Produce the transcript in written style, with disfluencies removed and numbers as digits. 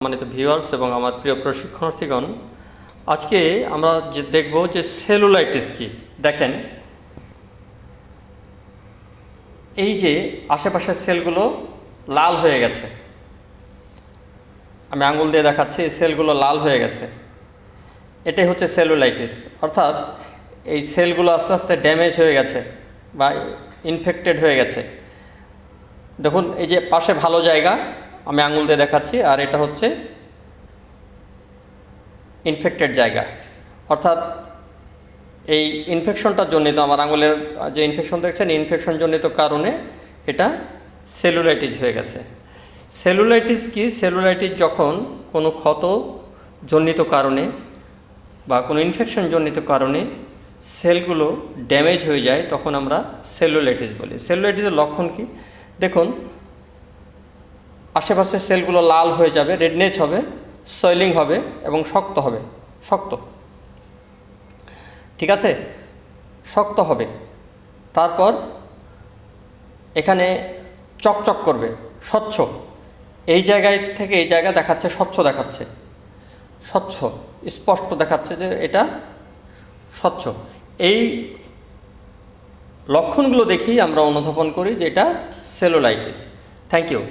সম্মানিত ভিউয়ার্স এবং আমার প্রিয় প্রশিক্ষণার্থীগণ, আজকে আমরা দেখব যে সেলুলাইটিস কি। দেখেন, এই যে আশেপাশের সেলগুলো লাল হয়ে গেছে, আমি আঙুল দিয়ে দেখাচ্ছি, এই সেলগুলো লাল হয়ে গেছে, এটাই হচ্ছে সেলুলাইটিস। অর্থাৎ এই সেলগুলো আস্তে আস্তে ড্যামেজ হয়ে গেছে বা ইনফেক্টেড হয়ে গেছে। দেখুন, এই যে পাশে ভালো জায়গা আমি আঙুল দিয়ে দেখাচ্ছি, আর এটা হচ্ছে ইনফেক্টেড জায়গা। অর্থাৎ এই ইনফেকশনটার জন্যই তো আমার আঙুলের যে ইনফেকশন দেখছেন, ইনফেকশন জনিত কারণে এটা সেলুলাইটিস হয়ে গেছে। সেলুলাইটিস কি? সেলুলাইটিস যখন কোনো ক্ষতজনিত কারণে বা কোনো ইনফেকশন জনিত কারণে সেলগুলো ড্যামেজ হয়ে যায়, তখন আমরা সেলুলাইটিস বলি। সেলুলাইটিসের লক্ষণ কি? দেখুন, আশেপাশের সেলগুলো লাল হয়ে যাবে, রেডনেস হবে, সয়েলিং হবে এবং শক্ত হবে। শক্ত, ঠিক আছে, শক্ত হবে। তারপর এখানে চকচক করবে, স্বচ্ছ, এই জায়গায় থেকে এই জায়গা দেখাচ্ছে স্বচ্ছ, দেখাচ্ছে স্বচ্ছ, স্পষ্ট দেখাচ্ছে যে এটা স্বচ্ছ। এই লক্ষণগুলো দেখি আমরা অনুধাবন করি যে এটা সেলুলাইটিস। Thank you.